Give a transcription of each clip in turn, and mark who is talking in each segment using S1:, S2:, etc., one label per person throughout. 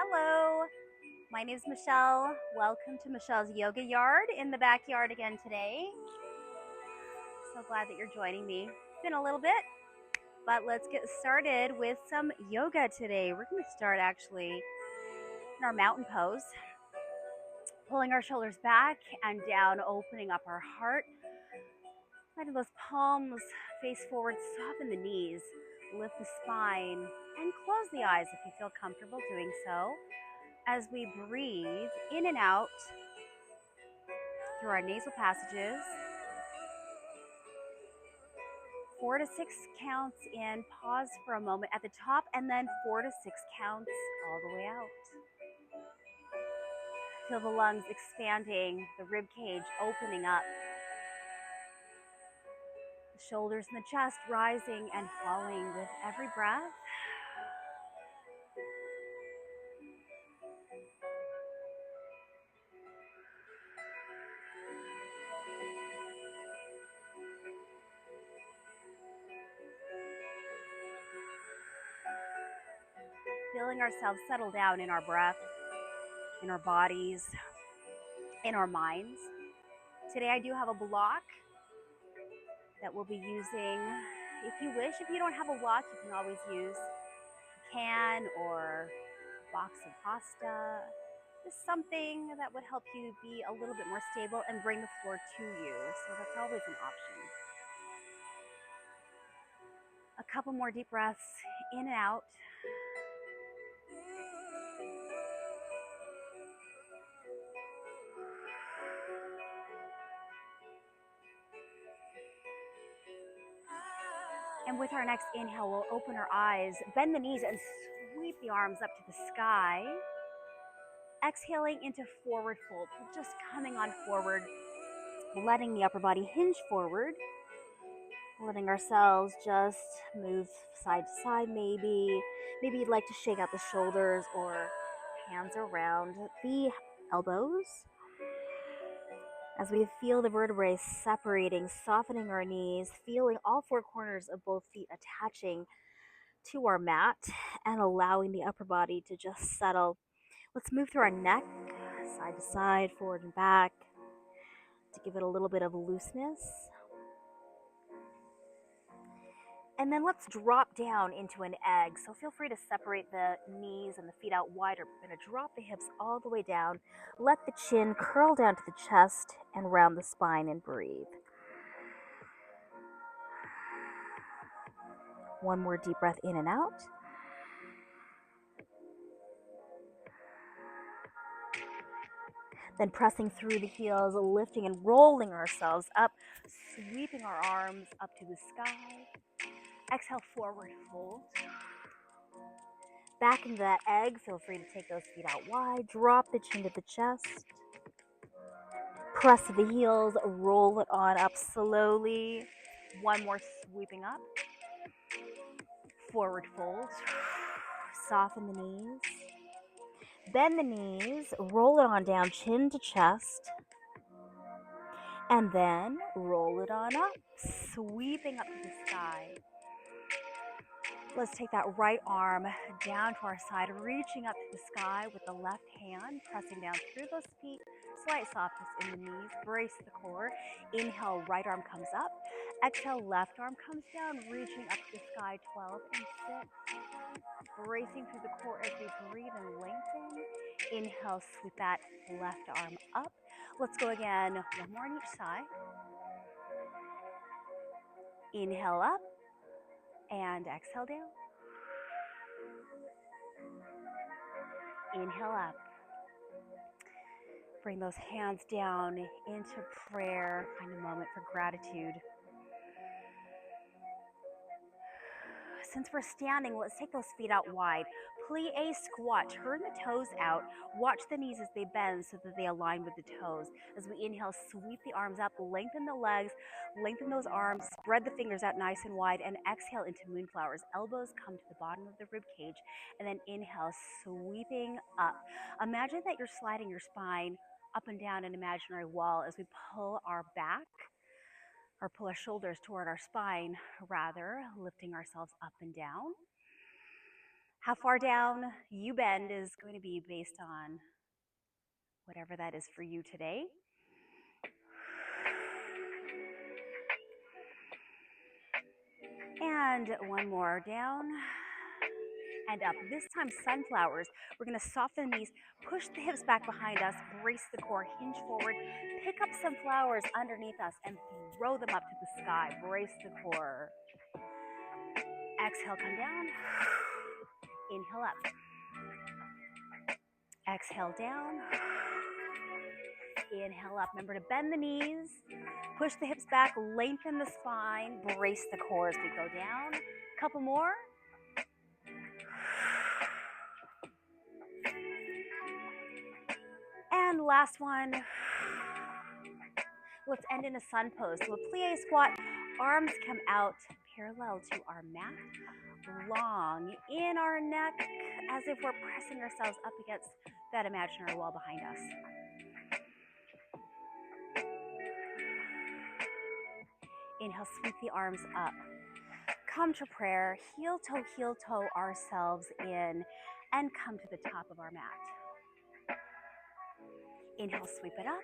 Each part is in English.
S1: Hello, my name is Michelle. Welcome to Michelle's Yoga Yard in the backyard again today. So glad that you're joining me. It's been a little bit, but let's get started with some yoga today. We're going to start actually in our mountain pose, pulling our shoulders back and down, opening up our heart, letting those palms face forward, soften the knees, lift the spine, and close the eyes if you feel comfortable doing so. As we breathe in and out through our nasal passages, 4 to 6 counts in, pause for a moment at the top, and then 4 to 6 counts all the way out. Feel the lungs expanding, the rib cage opening up, the shoulders and the chest rising and falling with every breath. Feeling ourselves settle down in our breath, in our bodies, in our minds. Today I do have a block that we'll be using. If you wish, if you don't have a block, you can always use a can or a box of pasta. Just something that would help you be a little bit more stable and bring the floor to you. So that's always an option. A couple more deep breaths in and out. And with our next inhale, we'll open our eyes, bend the knees, and sweep the arms up to the sky. Exhaling into forward fold. We're just coming on forward, letting the upper body hinge forward, letting ourselves just move side to side maybe. Maybe you'd like to shake out the shoulders or hands around the elbows. As we feel the vertebrae separating, softening our knees, feeling all four corners of both feet attaching to our mat and allowing the upper body to just settle. Let's move through our neck, side to side, forward and back, to give it a little bit of looseness. And then let's drop down into an egg. So feel free to separate the knees and the feet out wider. We're going to drop the hips all the way down. Let the chin curl down to the chest and round the spine and breathe. One more deep breath in and out. Then pressing through the heels, lifting and rolling ourselves up, sweeping our arms up to the sky. Exhale, forward fold. Back into that egg, feel free to take those feet out wide. Drop the chin to the chest. Press the heels, roll it on up slowly. One more sweeping up. Forward fold. Soften the knees. Bend the knees, roll it on down, chin to chest. And then roll it on up, sweeping up to the sky. Let's take that right arm down to our side, reaching up to the sky with the left hand, pressing down through those feet, slight softness in the knees, brace the core. Inhale, right arm comes up. Exhale, left arm comes down, reaching up to the sky, 12 and 6. Bracing through the core as we breathe and lengthen. Inhale, sweep that left arm up. Let's go again, one more on each side. Inhale up and exhale down. Inhale up. Bring those hands down into prayer. Find a moment for gratitude. Since we're standing, let's take those feet out wide. Plie squat. Turn the toes out. Watch the knees as they bend so that they align with the toes. As we inhale, sweep the arms up, lengthen the legs, lengthen those arms, spread the fingers out nice and wide, and exhale into moonflowers. Elbows come to the bottom of the rib cage, and then inhale, sweeping up. Imagine that you're sliding your spine up and down an imaginary wall as we pull our back, or pull our shoulders toward our spine, rather, lifting ourselves up and down. How far down you bend is going to be based on whatever that is for you today. And one more, down and up. This time, sunflowers. We're going to soften the knees, push the hips back behind us, brace the core, hinge forward, pick up some flowers underneath us and throw them up to the sky. Brace the core. Exhale, come down. Inhale up. Exhale down. Inhale up. Remember to bend the knees, push the hips back, lengthen the spine, brace the core as we go down. Couple more. And last one. Let's end in a sun pose. So a plie squat, arms come out parallel to our mat, long in our neck, as if we're pressing ourselves up against that imaginary wall behind us. Inhale, sweep the arms up. Come to prayer, heel toe ourselves in, and come to the top of our mat. Inhale, sweep it up.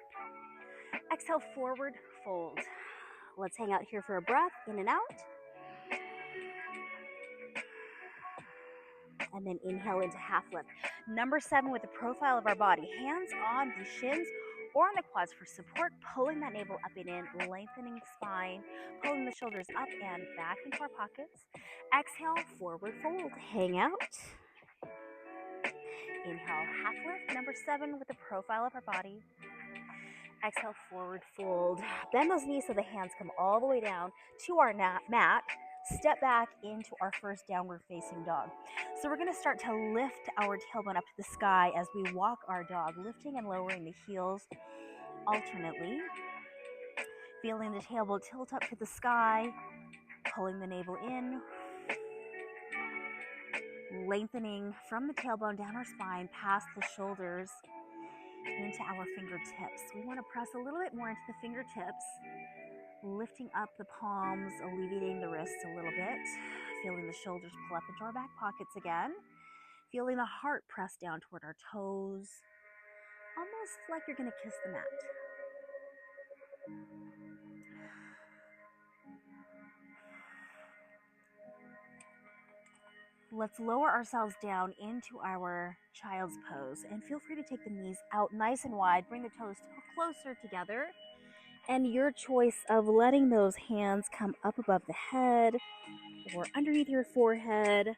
S1: Exhale, forward fold. Let's hang out here for a breath, in and out. And then inhale into half lift. Number 7 with the profile of our body. Hands on the shins or on the quads for support, pulling that navel up and in, lengthening the spine, pulling the shoulders up and back into our pockets. Exhale, forward fold, hang out. Inhale, half lift. Number 7 with the profile of our body. Exhale, forward fold. Bend those knees so the hands come all the way down to our mat. Step back into our first downward facing dog. So we're going to start to lift our tailbone up to the sky as we walk our dog, lifting and lowering the heels alternately. Feeling the tailbone tilt up to the sky, pulling the navel in, lengthening from the tailbone down our spine, past the shoulders, into our fingertips. We want to press a little bit more into the fingertips, lifting up the palms, alleviating the wrists a little bit, feeling the shoulders pull up into our back pockets again, feeling the heart press down toward our toes, almost like you're going to kiss the mat. Let's lower ourselves down into our child's pose and feel free to take the knees out nice and wide, bring the toes closer together, and your choice of letting those hands come up above the head or underneath your forehead,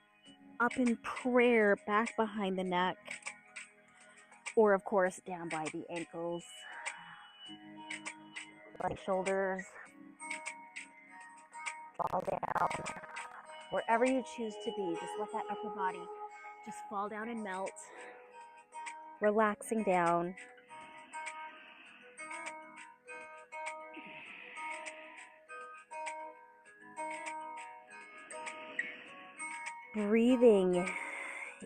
S1: up in prayer, back behind the neck, or of course down by the ankles, like shoulders, fall down. Wherever you choose to be, just let that upper body just fall down and melt, relaxing down. Breathing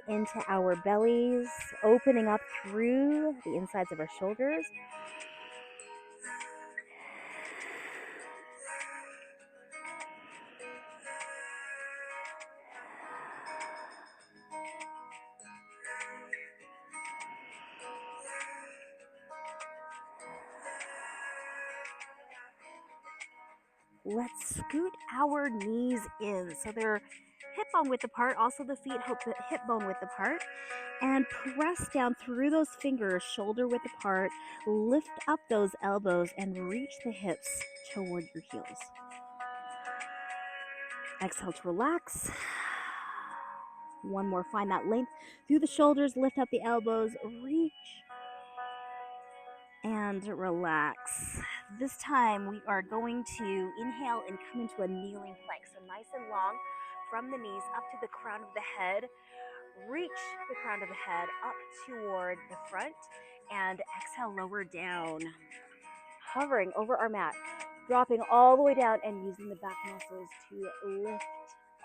S1: into our bellies, opening up through the insides of our shoulders. Let's scoot our knees in so they're hip bone width apart, also the feet hip bone width apart, and press down through those fingers, shoulder width apart. Lift up those elbows and reach the hips toward your heels. Exhale to relax. One more, find that length through the shoulders, lift up the elbows, reach and relax. This time we are going to inhale and come into a kneeling plank. So nice and long from the knees up to the crown of the head. Reach the crown of the head up toward the front and exhale, lower down. Hovering over our mat, dropping all the way down and using the back muscles to lift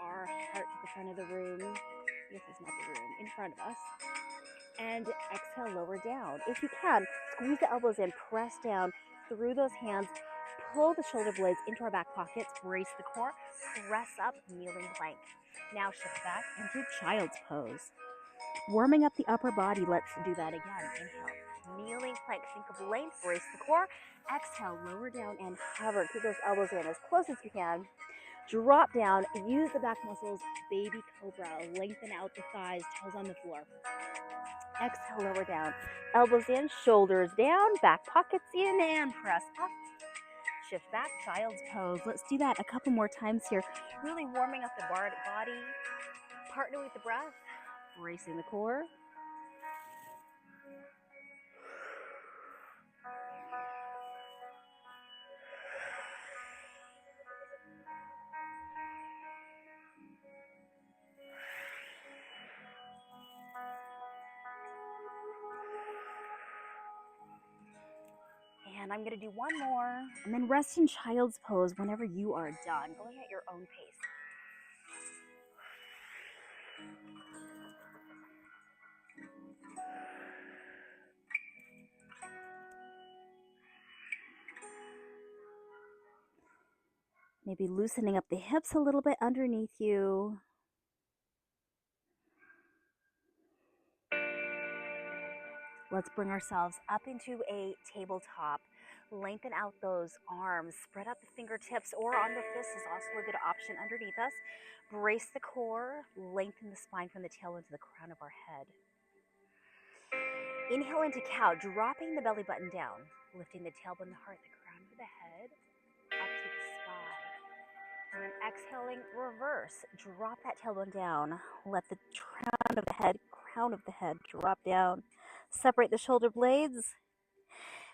S1: our heart to the front of the room. This is not the room, in front of us. And exhale, lower down. If you can, squeeze the elbows in, press down through those hands, pull the shoulder blades into our back pockets, brace the core, press up, kneeling plank. Now shift back into child's pose. Warming up the upper body, let's do that again. Inhale, kneeling plank, think of length, brace the core. Exhale, lower down and hover. Keep those elbows in as close as you can. Drop down, use the back muscles, baby cobra. Lengthen out the thighs, toes on the floor. Exhale, lower down. Elbows in, shoulders down, back pockets in, and press up. Shift back, child's pose. Let's do that a couple more times here. Really warming up the body. Partner with the breath, bracing the core. And I'm going to do one more, and then rest in child's pose whenever you are done, going at your own pace. Maybe loosening up the hips a little bit underneath you. Let's bring ourselves up into a tabletop. Lengthen out those arms, spread out the fingertips, or on the fists is also a good option underneath us. Brace the core, lengthen the spine from the tailbone to the crown of our head. Inhale into cow, dropping the belly button down, lifting the tailbone, the heart, the crown of the head, up to the sky. And then exhaling, reverse. Drop that tailbone down. Let the crown of the head drop down. Separate the shoulder blades.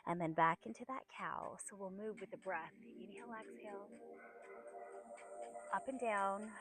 S1: And then back into that cow. So we'll move with the breath. Inhale, exhale. Up and down.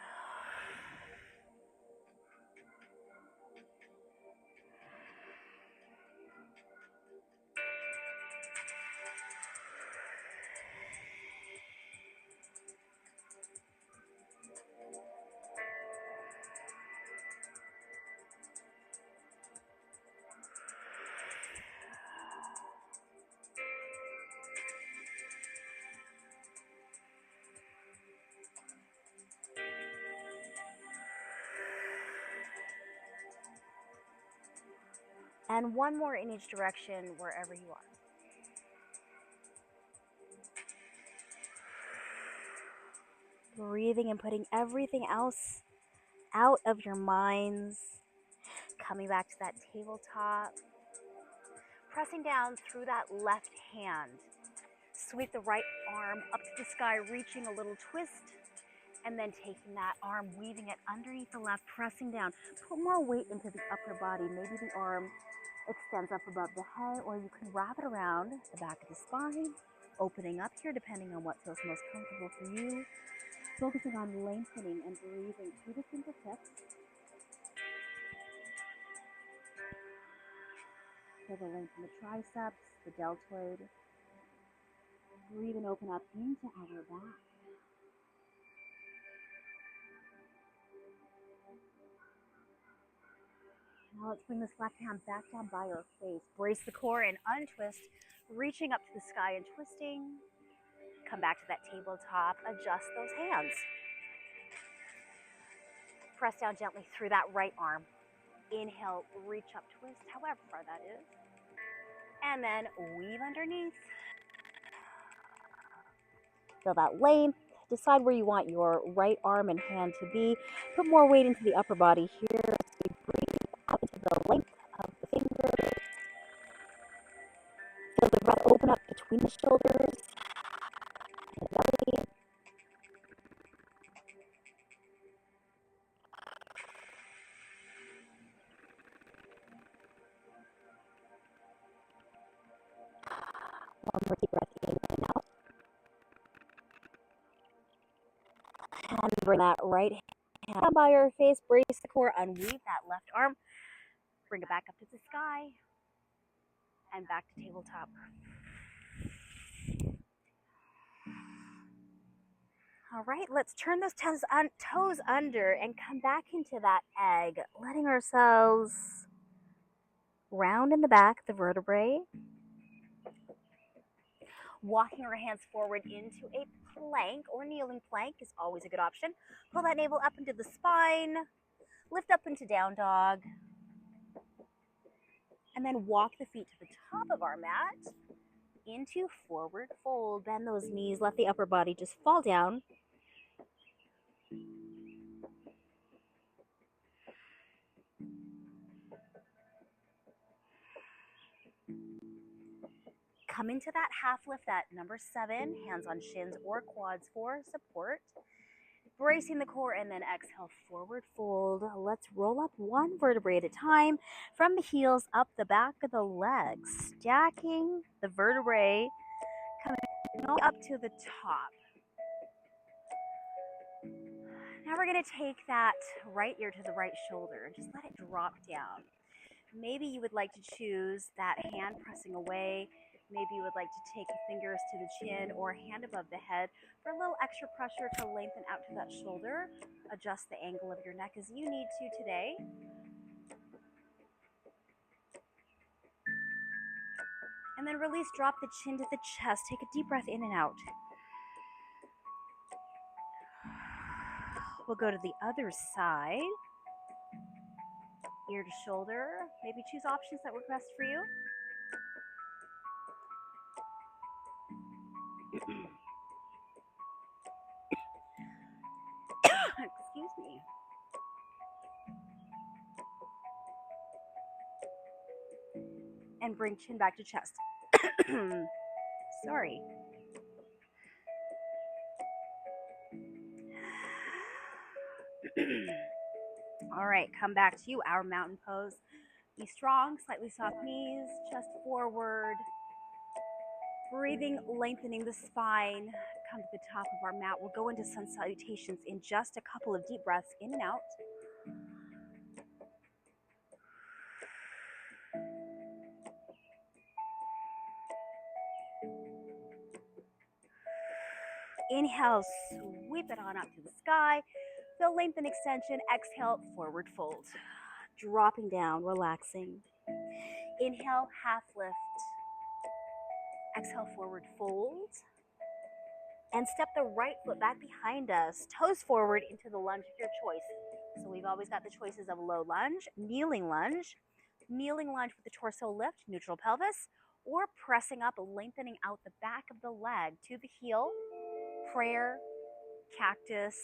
S1: And one more in each direction, wherever you are. Breathing and putting everything else out of your minds. Coming back to that tabletop. Pressing down through that left hand. Sweep the right arm up to the sky, reaching a little twist. And then taking that arm, weaving it underneath the left, pressing down. Put more weight into the upper body. Maybe the arm extends up above the head, or you can wrap it around the back of the spine, opening up here depending on what feels most comfortable for you. Focusing on lengthening and breathing through the fingertips. Feel the length in the triceps, the deltoid. Breathe and open up into our back. Now let's bring this left hand back down by our face. Brace the core and untwist, reaching up to the sky and twisting. Come back to that tabletop, adjust those hands. Press down gently through that right arm. Inhale, reach up, twist, however far that is. And then weave underneath. Feel that length. Decide where you want your right arm and hand to be. Put more weight into the upper body here as we breathe out into the length of the fingers. Feel the breath open up between the shoulders and the belly. One more deep breath in and out. And bring that right hand down by your face. Brace the core. Unweave that left arm. Bring it back up to the sky. And back to tabletop. All right, let's turn those toes under and come back into that egg, letting ourselves round in the back, the vertebrae. Walking our hands forward into a plank or kneeling plank is always a good option. Pull that navel up into the spine, lift up into down dog, and then walk the feet to the top of our mat into forward fold. Bend those knees, let the upper body just fall down. Come into that half lift, that number 7, hands on shins or quads for support. Bracing the core, and then exhale, forward fold. Let's roll up one vertebrae at a time from the heels up the back of the legs, stacking the vertebrae, coming up to the top. Now we're going to take that right ear to the right shoulder and just let it drop down. Maybe you would like to choose that hand pressing away. Maybe you would like to take the fingers to the chin or hand above the head for a little extra pressure to lengthen out to that shoulder. Adjust the angle of your neck as you need to today. And then release, drop the chin to the chest. Take a deep breath in and out. We'll go to the other side. Ear to shoulder. Maybe choose options that work best for you. Excuse me. And bring chin back to chest. Sorry. All right, come back to our mountain pose. Be strong, slightly soft knees, chest forward. Breathing, lengthening the spine. Come to the top of our mat. We'll go into sun salutations in just a couple of deep breaths in and out. Inhale, sweep it on up to the sky. Feel length and extension. Exhale, forward fold. Dropping down, relaxing. Inhale, half lift. Exhale, forward fold. And step the right foot back behind us, toes forward into the lunge of your choice. So we've always got the choices of low lunge, kneeling lunge with the torso lift, neutral pelvis, or pressing up, lengthening out the back of the leg to the heel, prayer, cactus,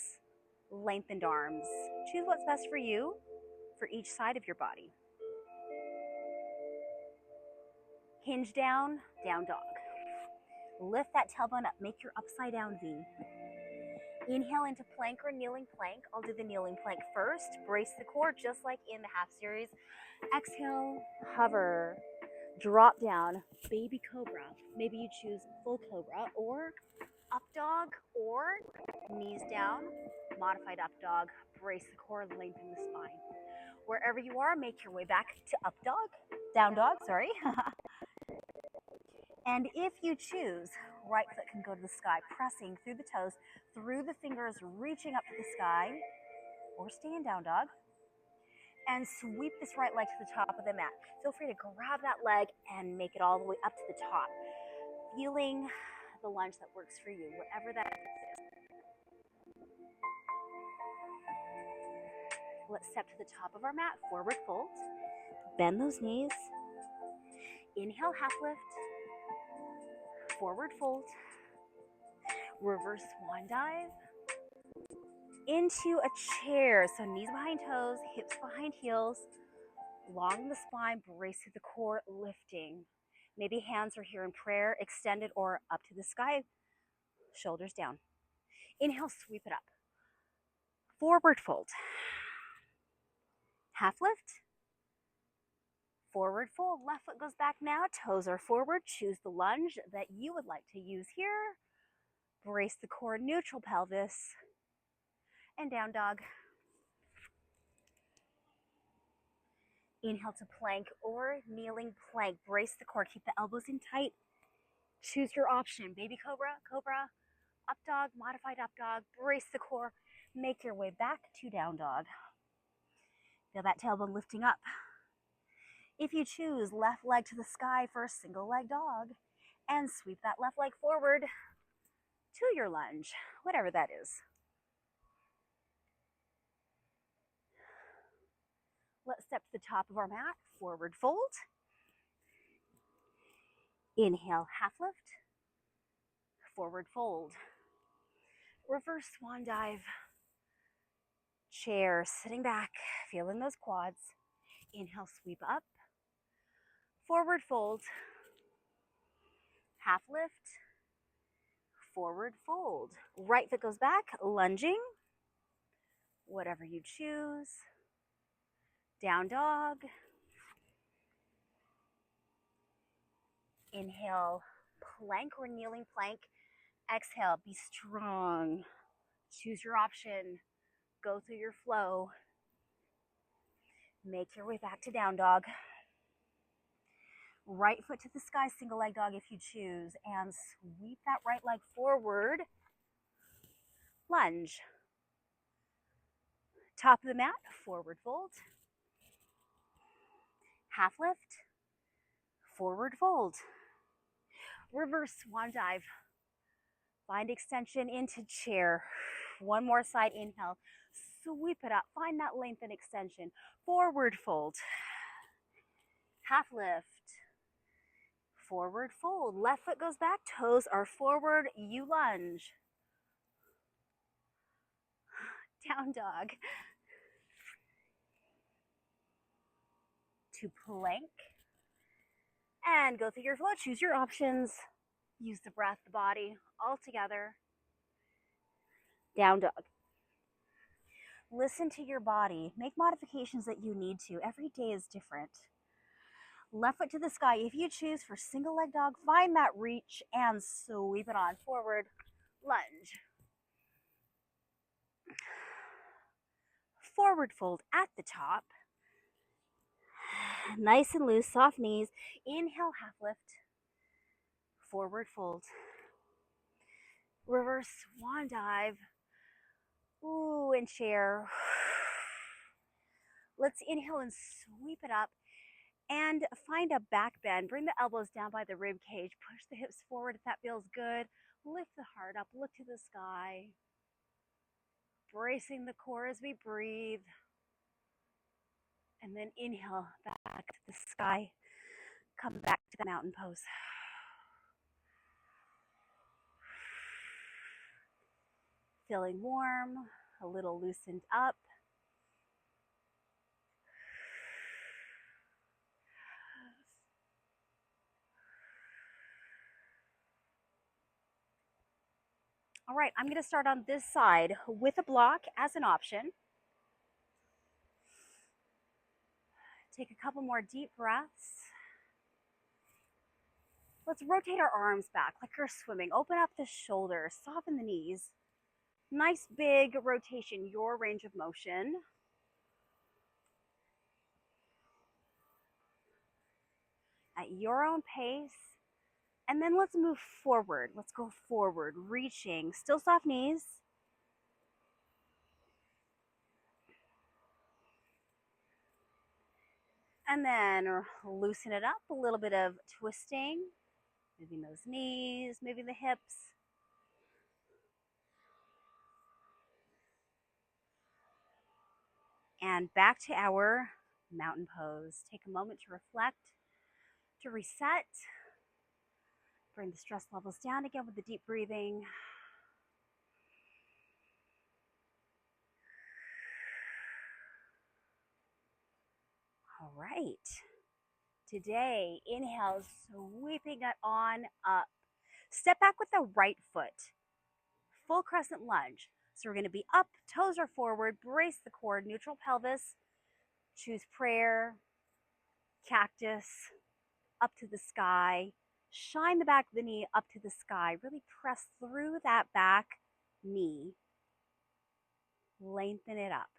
S1: lengthened arms. Choose what's best for you for each side of your body. Hinge down, down dog. Lift that tailbone up, make your upside down V. Inhale into plank or kneeling plank. I'll do the kneeling plank first. Brace the core just like in the half series. Exhale, hover, drop down, baby cobra. Maybe you choose full cobra or up dog or knees down, modified up dog. Brace the core, lengthen the spine. Wherever you are, make your way back to up dog, down dog, sorry. And if you choose, right foot can go to the sky, pressing through the toes, through the fingers, reaching up to the sky, or stay in down dog. And sweep this right leg to the top of the mat. Feel free to grab that leg and make it all the way up to the top. Feeling the lunge that works for you, whatever that is. Let's step to the top of our mat, forward fold. Bend those knees. Inhale, half lift. Forward fold. Reverse swan dive. Into a chair. So knees behind toes, hips behind heels. Long the spine, brace through the core, lifting. Maybe hands are here in prayer, extended or up to the sky. Shoulders down. Inhale, sweep it up. Forward fold. Half lift. Forward fold. Left foot goes back now. Toes are forward. Choose the lunge that you would like to use here. Brace the core, neutral pelvis. And down dog. Inhale to plank or kneeling plank. Brace the core. Keep the elbows in tight. Choose your option. Baby cobra, cobra, up dog, modified up dog. Brace the core. Make your way back to down dog. Feel that tailbone lifting up. If you choose, left leg to the sky for a single leg dog. and sweep that left leg forward to your lunge, whatever that is. Let's step to the top of our mat, forward fold. Inhale, half lift, forward fold. Reverse swan dive. Chair, sitting back, feeling those quads. Inhale, sweep up, forward fold, half lift, forward fold. Right foot goes back, lunging, whatever you choose. Down dog. Inhale, plank or kneeling plank. Exhale, be strong. Choose your option. Go through your flow. Make your way back to down dog. Right foot to the sky, single leg dog if you choose, and sweep that right leg forward. Lunge. Top of the mat, forward fold. Half lift, forward fold. Reverse swan dive. Find extension into chair. One more side inhale. Sweep it up. Find that length and extension. Forward fold. Half lift. Forward fold. Left foot goes back. Toes are forward. You lunge. Down dog. To plank. And go through your flow. Choose your options. Use the breath, the body, all together. Down dog. Listen to your body. Make modifications that you need to. Every day is different. Left foot to the sky. If you choose for single leg dog, find that reach and sweep it on forward. Lunge. Forward fold at the top. Nice and loose, soft knees. Inhale, half lift. Forward fold. Reverse swan dive. Ooh, and chair. Let's inhale and sweep it up. And find a back bend. Bring the elbows down by the rib cage. Push the hips forward if that feels good. Lift the heart up. Look to the sky. Bracing the core as we breathe. And then inhale back to the sky. Come back to the mountain pose. Feeling warm, a little loosened up. All right, I'm going to start on this side with a block as an option. Take a couple more deep breaths. Let's rotate our arms back like you're swimming. Open up the shoulders, soften the knees. Nice big rotation, your range of motion. At your own pace. And then let's move forward. Let's go forward, reaching. Still soft knees. And then loosen it up. A little bit of twisting. Moving those knees, moving the hips. And back to our mountain pose. Take a moment to reflect, to reset. Bring the stress levels down again with the deep breathing. All right. Today, inhale, sweeping it on up. Step back with the right foot. Full crescent lunge. So we're going to be up, toes are forward, brace the core, neutral pelvis. Choose prayer, cactus, up to the sky. Shine the back of the knee up to the sky. Really press through that back knee. Lengthen it up.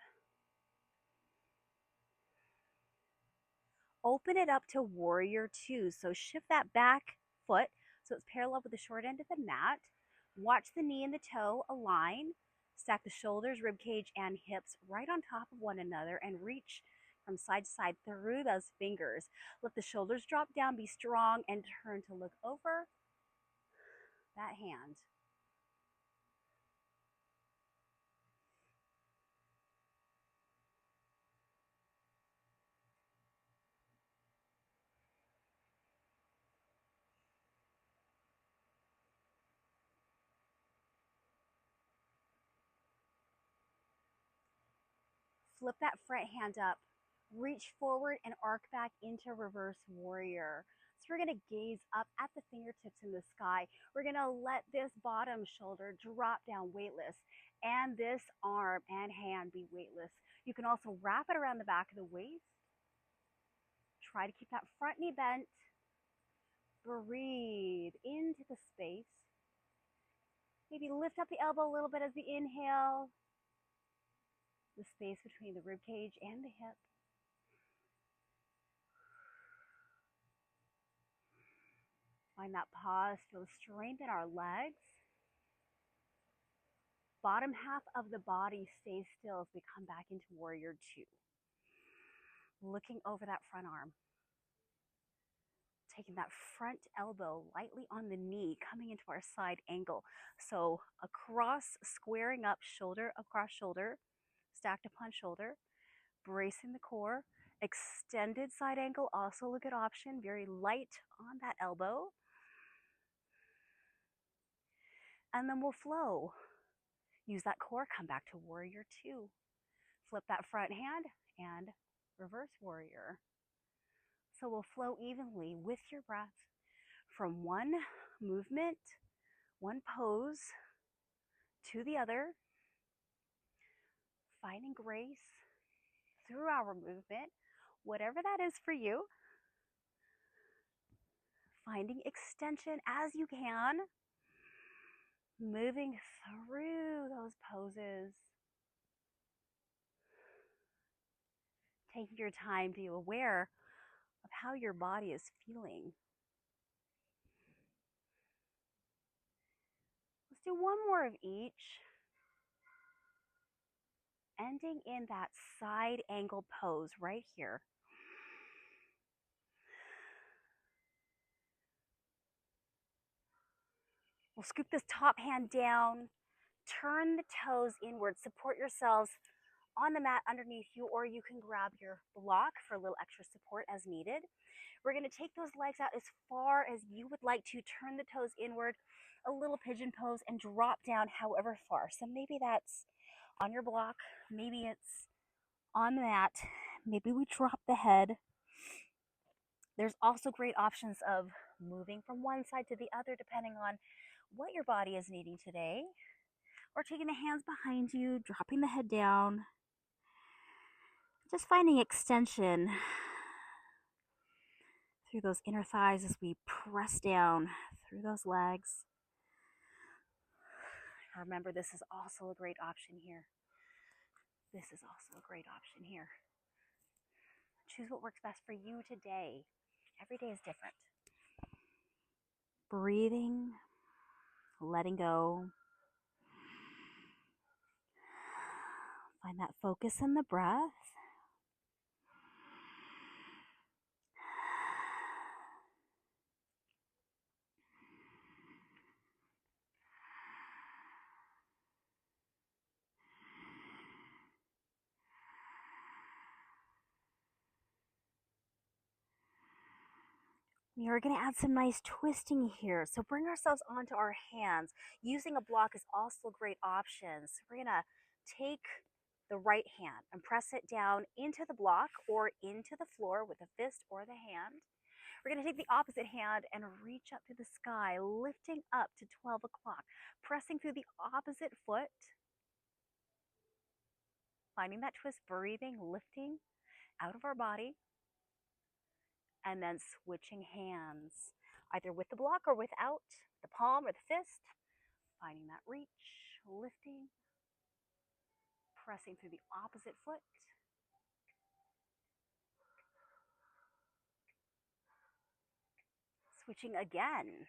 S1: Open it up to warrior two. So shift that back foot so it's parallel with the short end of the mat. Watch the knee and the toe align. Stack the shoulders, rib cage, and hips right on top of one another and reach from side to side through those fingers. Let the shoulders drop down, be strong, and turn to look over that hand. Flip that front hand up, reach forward and arc back into reverse warrior. So we're gonna gaze up at the fingertips in the sky. We're gonna let this bottom shoulder drop down weightless and this arm and hand be weightless. You can also wrap it around the back of the waist. Try to keep that front knee bent. Breathe into the space. Maybe lift up the elbow a little bit as the inhale. The space between the rib cage and the hip. Find that pause, feel the strength in our legs. Bottom half of the body stays still as we come back into warrior two. Looking over that front arm. Taking that front elbow lightly on the knee, coming into our side angle. So across, squaring up, shoulder across shoulder, stacked upon shoulder, bracing the core. Extended side angle, also a good option, very light on that elbow. And then we'll flow. Use that core, come back to warrior two. Flip that front hand and reverse warrior. So we'll flow evenly with your breath from one movement, one pose to the other, finding grace through our movement, whatever that is for you. Finding extension as you can, moving through those poses. Taking your time to be aware of how your body is feeling. Let's do one more of each. Ending in that side angle pose right here. We'll scoop this top hand down, turn the toes inward, support yourselves on the mat underneath you, or you can grab your block for a little extra support as needed. We're gonna take those legs out as far as you would like to, turn the toes inward, a little pigeon pose, and drop down however far. So maybe that's on your block, maybe it's on the mat, maybe we drop the head. There's also great options of moving from one side to the other depending on what your body is needing today, or taking the hands behind you, dropping the head down, just finding extension through those inner thighs as we press down through those legs. Remember, this is also a great option here. This is also a great option here. Choose what works best for you today. Every day is different. Breathing, letting go. Find that focus in the breath. We are going to add some nice twisting here. So bring ourselves onto our hands. Using a block is also a great option. So we're going to take the right hand and press it down into the block or into the floor with the fist or the hand. We're going to take the opposite hand and reach up to the sky, lifting up to 12 o'clock, pressing through the opposite foot, finding that twist, breathing, lifting out of our body, and then switching hands, either with the block or without, the palm or the fist, finding that reach, lifting, pressing through the opposite foot, switching again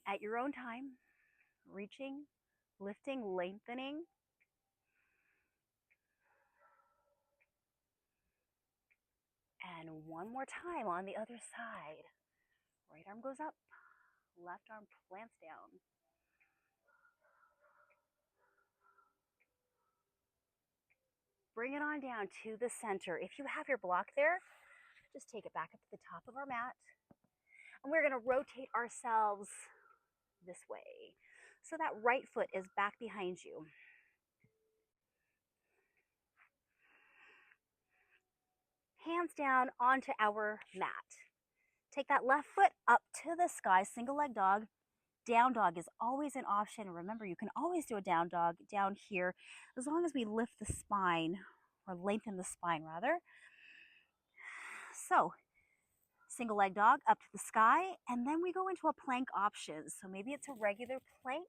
S1: at your own time, reaching, lifting, lengthening, and one more time on the other side. Right arm goes up, Left arm plants down. Bring it on down to the center. If you have your block there, just take it back up to the top of our mat. And we're going to rotate ourselves this way. So that right foot is back behind you. Hands down onto our mat. Take that left foot up to the sky, single leg dog. Down dog is always an option. Remember, you can always do a down dog down here as long as we lift the spine, or lengthen the spine rather. So single leg dog up to the sky, and then we go into a plank option. So maybe it's a regular plank,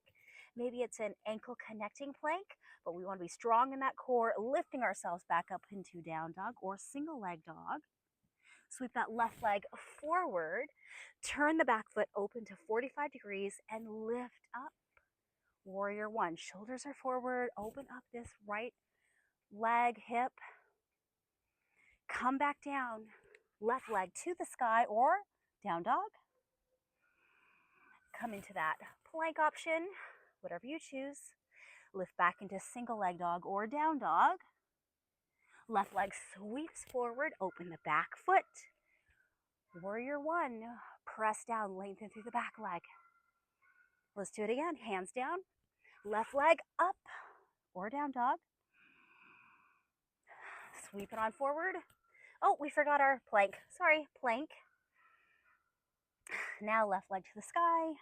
S1: maybe it's an ankle connecting plank, but we want to be strong in that core, lifting ourselves back up into down dog or single leg dog. Sweep that left leg forward, turn the back foot open to 45 degrees and lift up. Warrior one, shoulders are forward, open up this right leg, hip. Come back down, left leg to the sky or down dog. Come into that plank option, whatever you choose. Lift back into single leg dog or down dog. Left leg sweeps forward, open the back foot. Warrior one, press down, lengthen through the back leg. Let's do it again, hands down, left leg up or down dog. Sweep it on forward. Oh, we forgot our plank. Sorry, plank. Now left leg to the sky.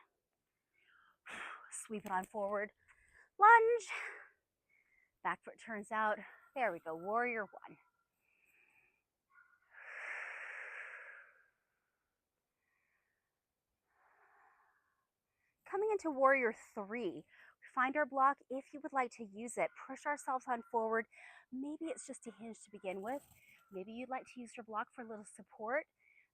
S1: Sweep it on forward. Lunge. Back foot turns out. There we go, warrior one. Coming into warrior three, find our block if you would like to use it. Push ourselves on forward. Maybe it's just a hinge to begin with. Maybe you'd like to use your block for a little support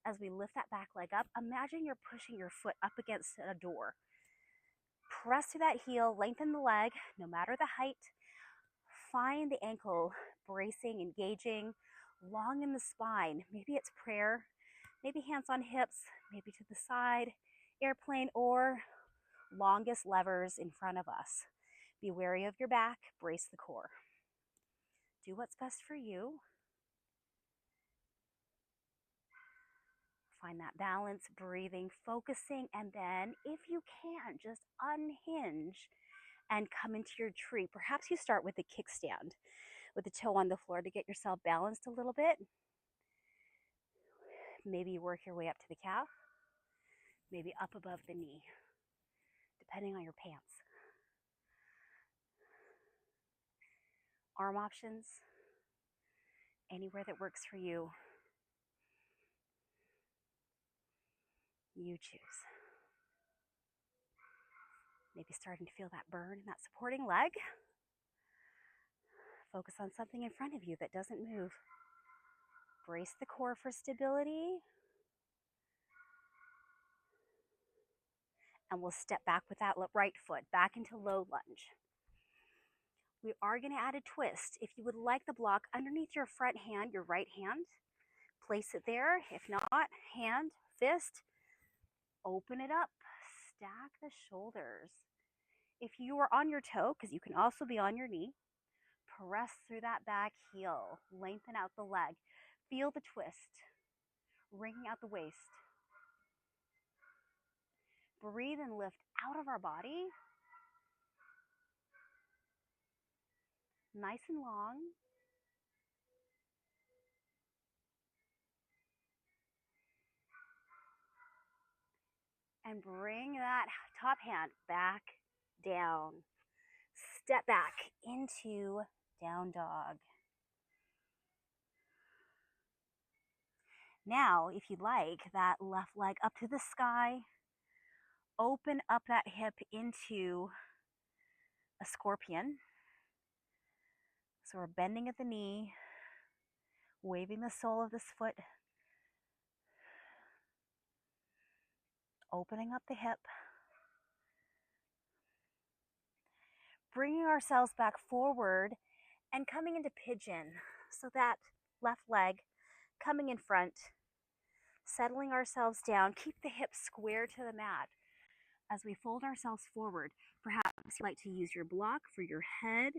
S1: as we lift that back leg up. Imagine you're pushing your foot up against a door. Press through that heel, lengthen the leg, no matter the height. Find the ankle bracing, engaging, long in the spine. Maybe it's prayer, maybe hands on hips, maybe to the side, airplane, or longest levers in front of us. Be wary of your back, brace the core. Do what's best for you. Find that balance, breathing, focusing, and then if you can, just unhinge and come into your tree. Perhaps you start with a kickstand with the toe on the floor to get yourself balanced a little bit. Maybe you work your way up to the calf, maybe up above the knee, depending on your pants. Arm options, anywhere that works for you. You choose. Maybe starting to feel that burn in that supporting leg. Focus on something in front of you that doesn't move. Brace the core for stability. And we'll step back with that right foot, back into low lunge. We are going to add a twist. If you would like the block underneath your front hand, your right hand, place it there. If not, hand, fist, open it up, stack the shoulders. If you are on your toe, because you can also be on your knee, press through that back heel, lengthen out the leg, feel the twist, wringing out the waist. Breathe and lift out of our body. Nice and long. And bring that top hand back down. Step back into down dog. Now, if you'd like, that left leg up to the sky. Open up that hip into a scorpion. So we're bending at the knee, waving the sole of this foot, opening up the hip, bringing ourselves back forward and coming into pigeon. So that left leg coming in front, settling ourselves down, keep the hips square to the mat. as we fold ourselves forward. Perhaps you like to use your block for your head.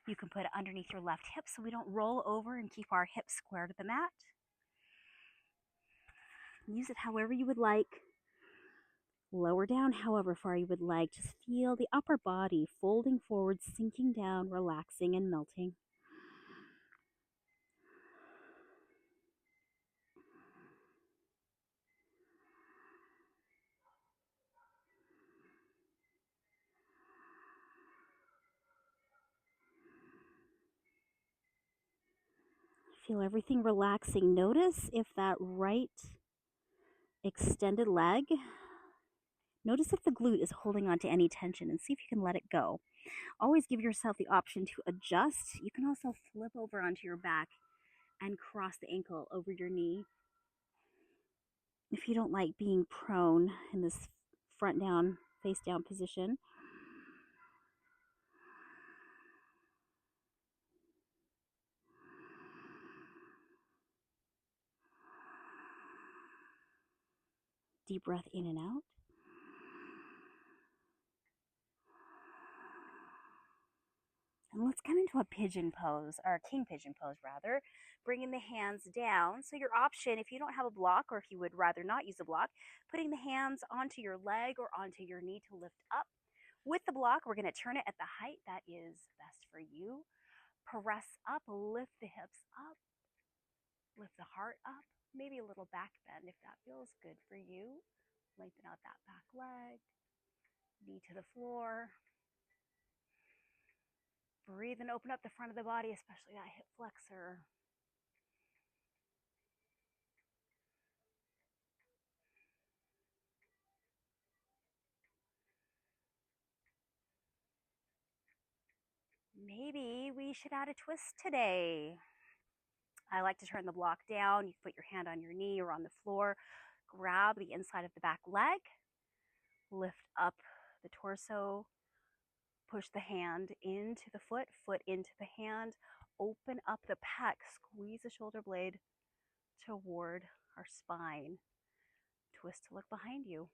S1: You can put it underneath your left hip so we don't roll over and keep our hips square to the mat. Use it however you would like. Lower down however far you would like. Just feel the upper body folding forward, sinking down, relaxing, and melting. Feel everything relaxing. Notice if that right extended leg, notice if the glute is holding on to any tension and see if you can let it go. Always give yourself the option to adjust. You can also flip over onto your back and cross the ankle over your knee. If you don't like being prone in this front down, face down position. Deep breath in and out. And let's come into a pigeon pose, or a king pigeon pose rather, bringing the hands down. So your option, if you don't have a block or if you would rather not use a block, putting the hands onto your leg or onto your knee to lift up. With the block, we're going to turn it at the height that is best for you. Press up, lift the hips up, lift the heart up, maybe a little back bend if that feels good for you. Lengthen out that back leg, knee to the floor. Breathe and open up the front of the body, especially that hip flexor. Maybe we should add a twist today. I like to turn the block down. You put your hand on your knee or on the floor. Grab the inside of the back leg. Lift up the torso. Push the hand into the foot, foot into the hand. Open up the pec. Squeeze the shoulder blade toward our spine. Twist to look behind you.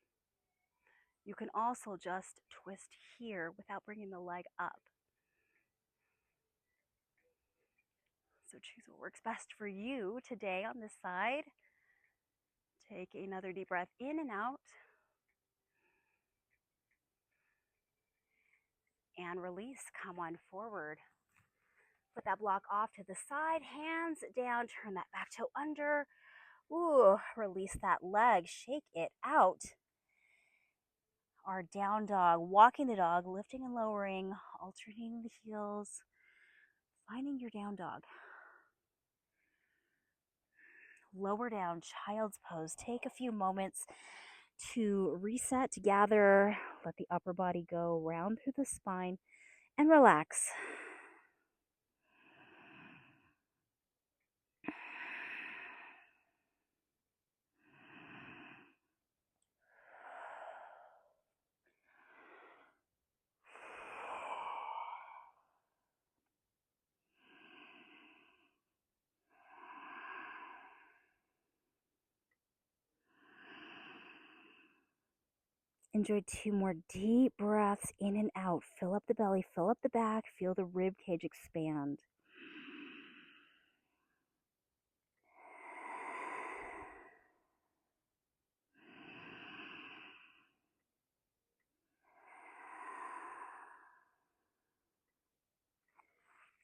S1: You can also just twist here without bringing the leg up. So choose what works best for you today on this side. Take another deep breath in and out. And release, come on forward. Put that block off to the side, hands down, turn that back toe under. Ooh, release that leg, shake it out. Our down dog, walking the dog, lifting and lowering, alternating the heels, finding your down dog. Lower down, child's pose. Take a few moments to reset, to gather, let the upper body go round through the spine, and relax. Enjoy 2 more deep breaths in and out. Fill up the belly, fill up the back, feel the rib cage expand.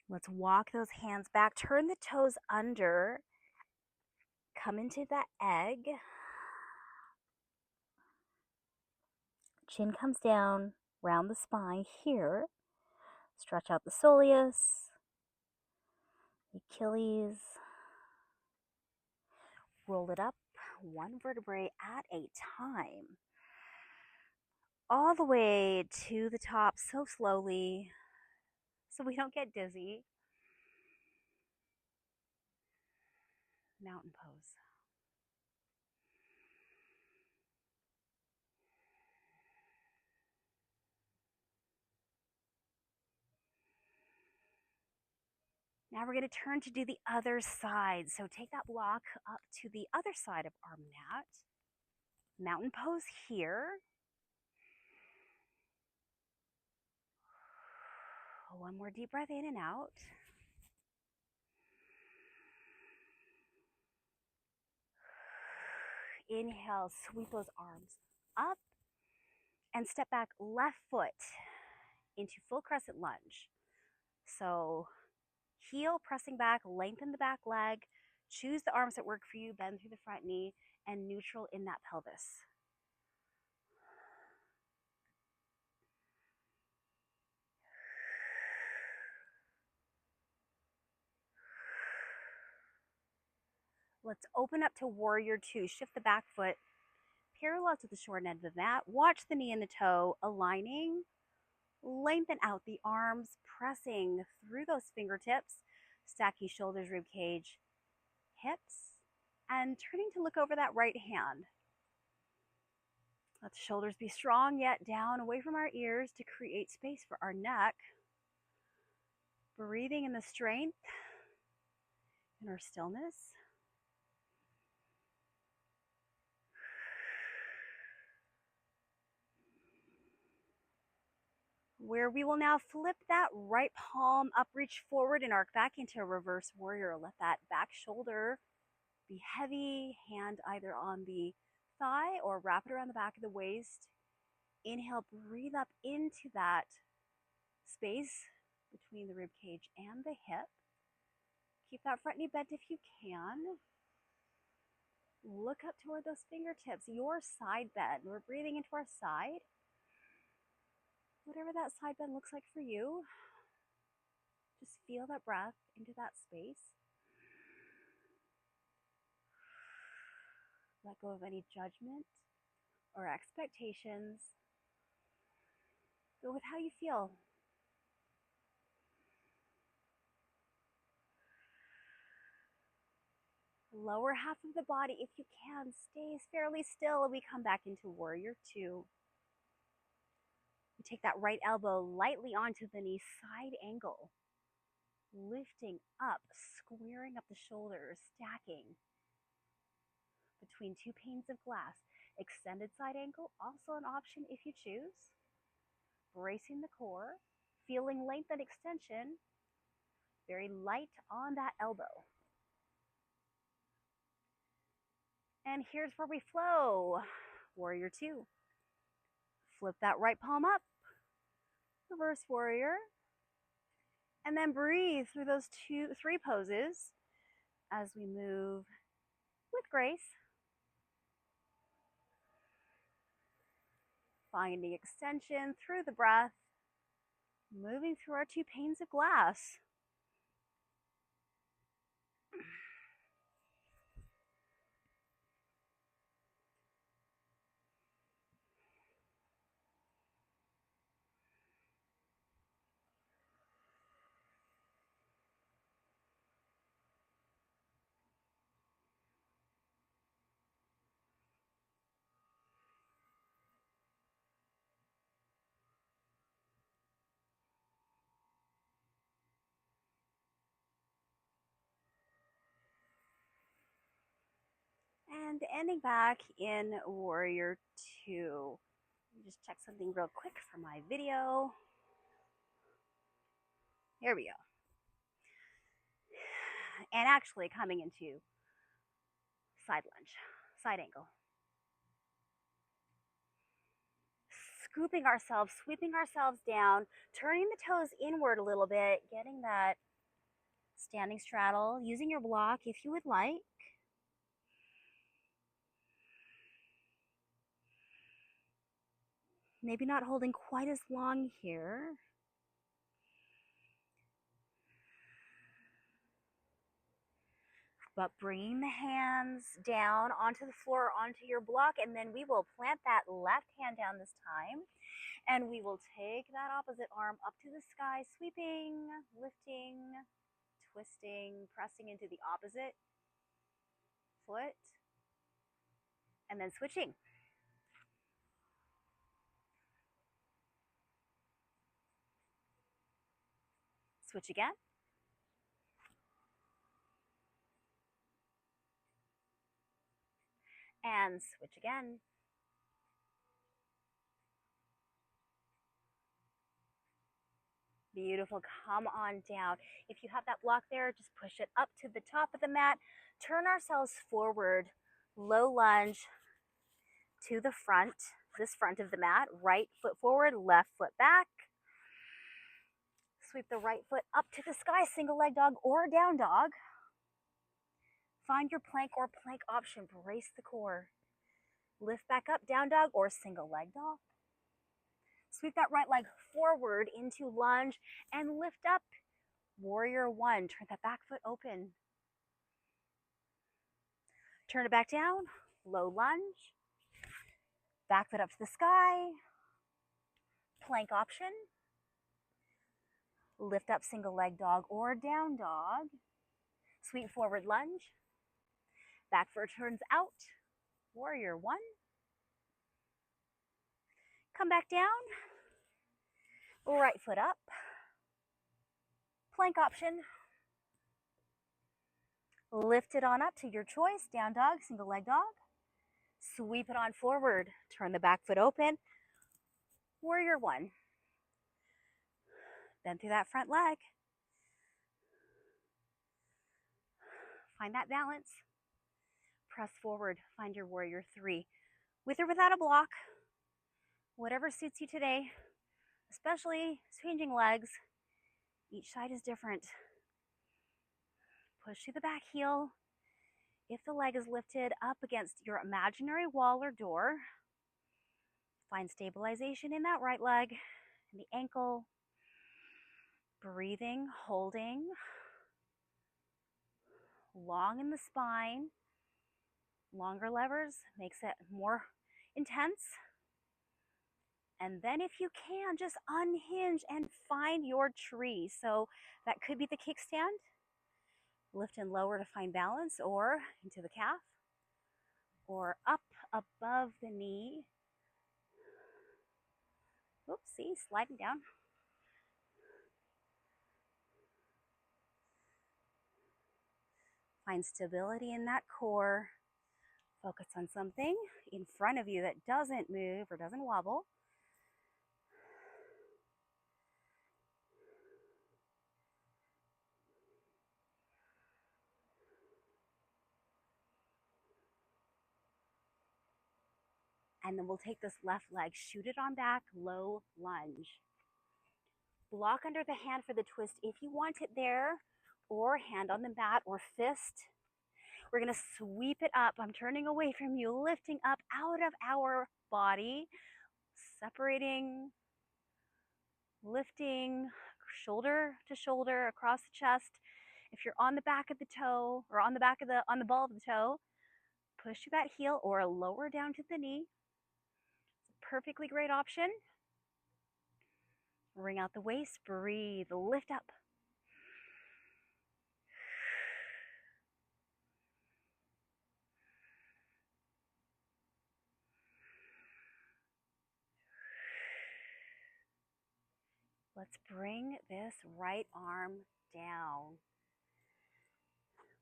S1: Let's walk those hands back. Turn the toes under. Come into that egg. Chin comes down, round the spine here. Stretch out the soleus, Achilles. Roll it up, one vertebrae at a time. All the way to the top so slowly so we don't get dizzy. Mountain pose. Now we're going to turn to do the other side. So take that block up to the other side of our mat. Mountain pose here. One more deep breath in and out. Inhale, sweep those arms up and step back left foot into full crescent lunge. So heel pressing back, lengthen the back leg, choose the arms that work for you, bend through the front knee, and neutral in that pelvis. Let's open up to warrior two. Shift the back foot parallel to the short end of the mat. Watch the knee and the toe aligning. Lengthen out the arms, pressing through those fingertips, stacking shoulders, rib cage, hips, and turning to look over that right hand. Let the shoulders be strong, yet down away from our ears to create space for our neck. Breathing in the strength and our stillness. Where we will now flip that right palm up, reach forward and arc back into a reverse warrior. Let that back shoulder be heavy, hand either on the thigh or wrap it around the back of the waist. Inhale, breathe up into that space between the rib cage and the hip. Keep that front knee bent if you can. Look up toward those fingertips, your side bend. We're breathing into our side. Whatever that side bend looks like for you, just feel that breath into that space. Let go of any judgment or expectations. Go with how you feel. Lower half of the body, if you can, stays fairly still, and we come back into warrior two. You take that right elbow lightly onto the knee, side angle. Lifting up, squaring up the shoulders, stacking between two panes of glass. Extended side angle, also an option if you choose. Bracing the core, feeling length and extension, very light on that elbow. And here's where we flow. Warrior two. Flip that right palm up, reverse warrior, and then breathe through those three poses as we move with grace. Finding extension through the breath, moving through our two panes of glass. And ending back in warrior two. Let me just check something real quick for my video. Here we go. And actually coming into side lunge, side angle. Scooping ourselves, sweeping ourselves down, turning the toes inward a little bit, getting that standing straddle, using your block if you would like. Maybe not holding quite as long here. But bringing the hands down onto the floor, onto your block, and then we will plant that left hand down this time. And we will take that opposite arm up to the sky, sweeping, lifting, twisting, pressing into the opposite foot, and then switching. Switch again. And switch again. Beautiful. Come on down. If you have that block there, just push it up to the top of the mat. Turn ourselves forward. Low lunge to the front, this front of the mat. Right foot forward, left foot back. Sweep the right foot up to the sky, single leg dog or down dog. Find your plank or plank option. Brace the core. Lift back up, down dog or single leg dog. Sweep that right leg forward into lunge and lift up. Warrior one. Turn that back foot open. Turn it back down. Low lunge. Back foot up to the sky. Plank option. Lift up, single leg dog or down dog. Sweep forward lunge. Back foot turns out. Warrior one. Come back down. Right foot up. Plank option. Lift it on up to your choice. Down dog, single leg dog. Sweep it on forward. Turn the back foot open. Warrior one. Bend through that front leg. Find that balance. Press forward. Find your warrior three. With or without a block. Whatever suits you today. Especially changing legs. Each side is different. Push to the back heel. If the leg is lifted up against your imaginary wall or door, find stabilization in that right leg and the ankle. Breathing, holding. Long in the spine. Longer levers makes it more intense. And then if you can, just unhinge and find your tree. So that could be the kickstand. Lift and lower to find balance, or into the calf, or up above the knee. Oops, see, sliding down. Find stability in that core. Focus on something in front of you that doesn't move or doesn't wobble. And then we'll take this left leg, shoot it on back, low lunge. Block under the hand for the twist if you want it there, or hand on the mat or fist. We're gonna sweep it up. I'm turning away from you, lifting up out of our body, separating, lifting, shoulder to shoulder across the chest. If you're on the back of the toe or on the ball of the toe, push to that heel or lower down to the knee. It's a perfectly great option. Wring out the waist, breathe, lift up. Let's bring this right arm down.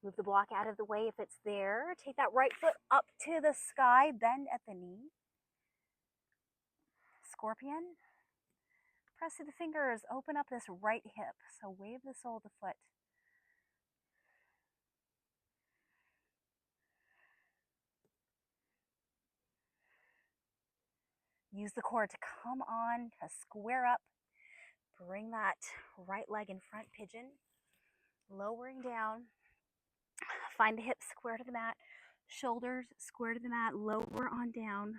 S1: Move the block out of the way if it's there. Take that right foot up to the sky, bend at the knee. Scorpion. Press through the fingers, open up this right hip. So wave the sole of the foot. Use the core to come on, to square up. Bring that right leg in front pigeon. Lowering down. Find the hips square to the mat. Shoulders square to the mat. Lower on down.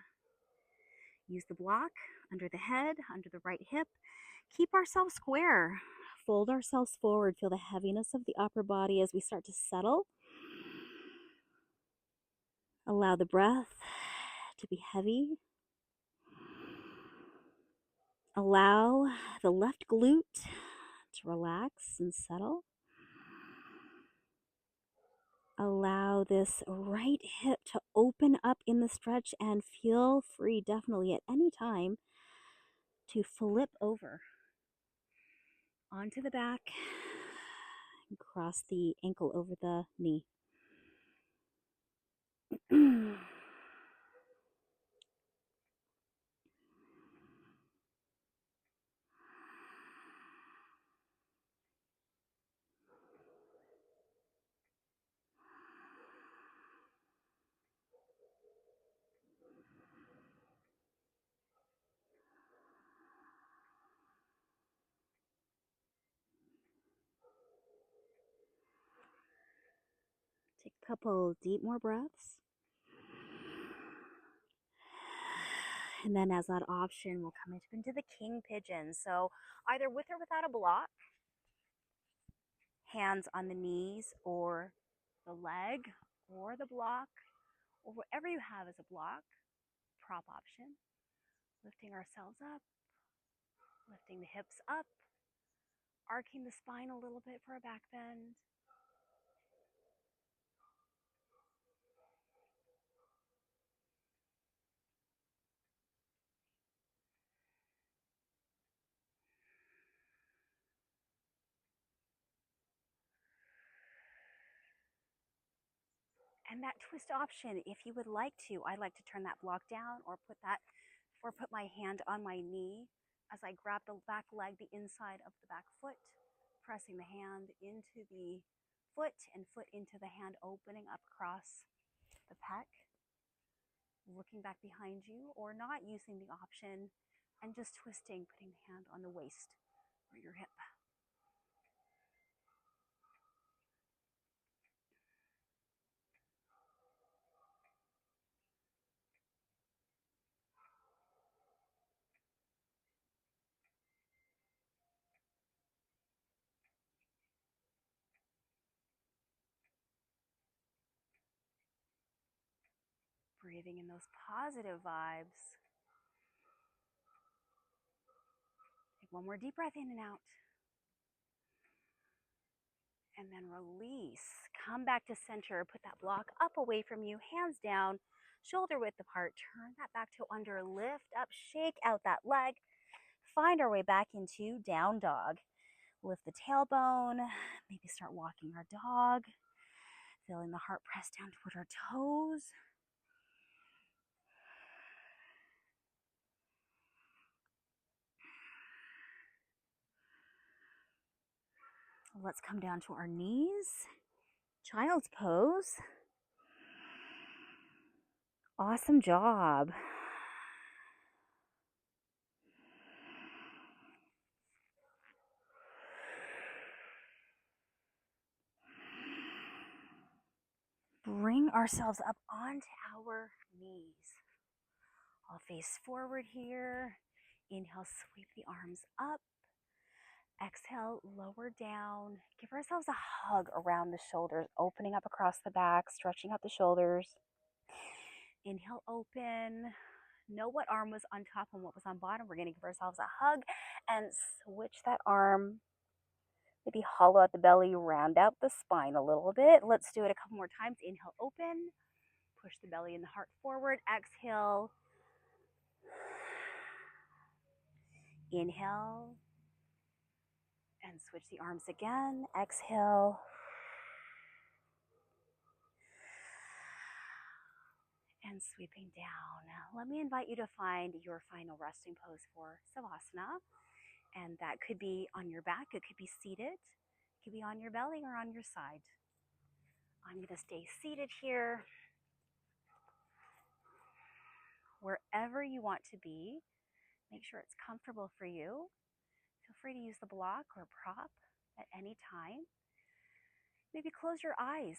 S1: Use the block under the head, under the right hip. Keep ourselves square. Fold ourselves forward. Feel the heaviness of the upper body as we start to settle. Allow the breath to be heavy. Allow the left glute to relax and settle. Allow this right hip to open up in the stretch, and feel free, definitely at any time, to flip over onto the back and cross the ankle over the knee. couple more breaths. And then as that option, we'll come into the king pigeon. So either with or without a block, hands on the knees or the leg or the block or whatever you have as a block, prop option. Lifting ourselves up, lifting the hips up, arcing the spine a little bit for a back bend. And that twist option, if you would like to, I like to turn that block down or put my hand on my knee as I grab the back leg, the inside of the back foot, pressing the hand into the foot and foot into the hand, opening up across the pec, looking back behind you, or not using the option and just twisting, putting the hand on the waist or your hip. Breathing in those positive vibes. Take one more deep breath in and out. And then release. Come back to center. Put that block up away from you, hands down, shoulder width apart. Turn that back to under, lift up, shake out that leg. Find our way back into down dog. Lift the tailbone, maybe start walking our dog, feeling the heart press down toward our toes. Let's come down to our knees. Child's pose. Awesome job. Bring ourselves up onto our knees. I'll face forward here. Inhale, sweep the arms up. Exhale, lower down. Give ourselves a hug around the shoulders, opening up across the back, stretching out the shoulders. Inhale, open. Know what arm was on top and what was on bottom. We're going to give ourselves a hug and switch that arm. Maybe hollow out the belly, round out the spine a little bit. Let's do it a couple more times. Inhale, open. Push the belly and the heart forward. Exhale. Inhale. And switch the arms again. Exhale. And sweeping down. Let me invite you to find your final resting pose for Savasana. And that could be on your back. It could be seated. It could be on your belly or on your side. I'm going to stay seated here. Wherever you want to be, make sure it's comfortable for you. Feel free to use the block or prop at any time. Maybe close your eyes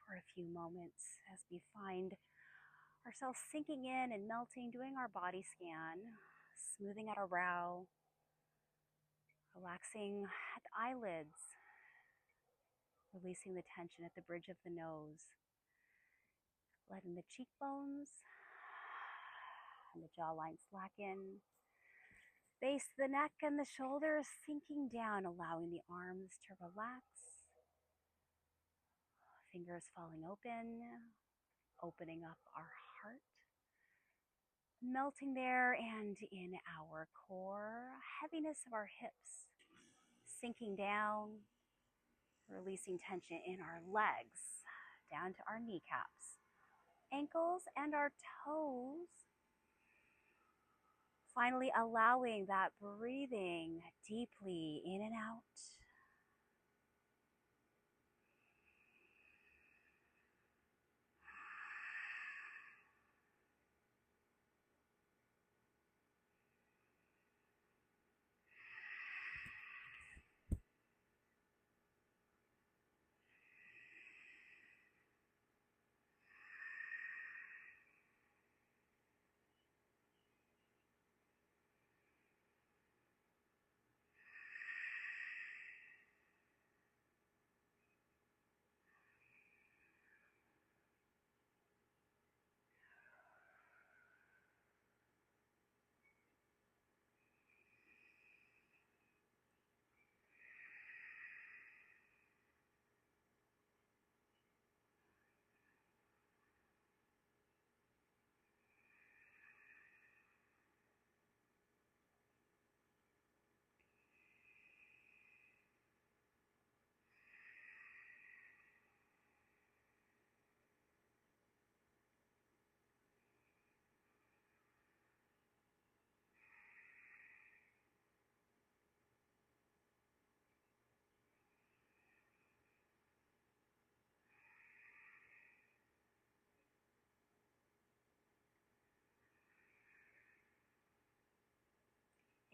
S1: for a few moments as we find ourselves sinking in and melting, doing our body scan, smoothing out our brow, relaxing at the eyelids, releasing the tension at the bridge of the nose, letting the cheekbones and the jawline slacken. Base the neck and the shoulders sinking down, allowing the arms to relax. Fingers falling open, opening up our heart. Melting there and in our core, heaviness of our hips, sinking down, releasing tension in our legs, down to our kneecaps, ankles, and our toes. Finally, allowing that breathing deeply in and out.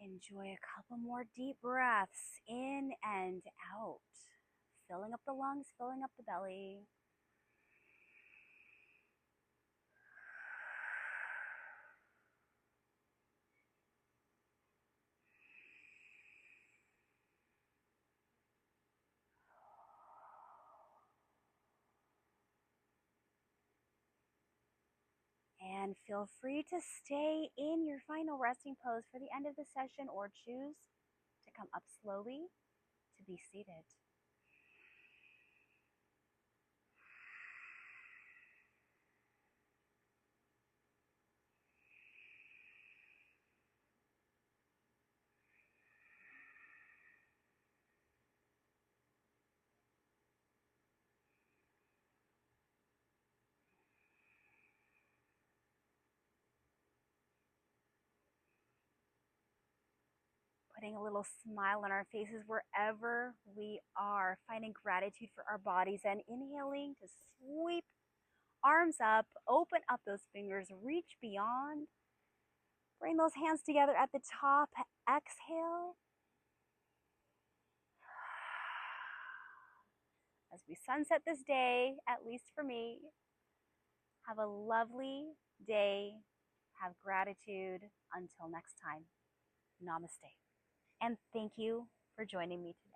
S1: Enjoy a couple more deep breaths in and out, filling up the lungs, filling up the belly. And feel free to stay in your final resting pose for the end of the session or choose to come up slowly to be seated. Putting a little smile on our faces wherever we are, finding gratitude for our bodies and inhaling to sweep arms up, open up those fingers, reach beyond. Bring those hands together at the top. Exhale. As we sunset this day, at least for me, have a lovely day. Have gratitude. Until next time, namaste. And thank you for joining me today.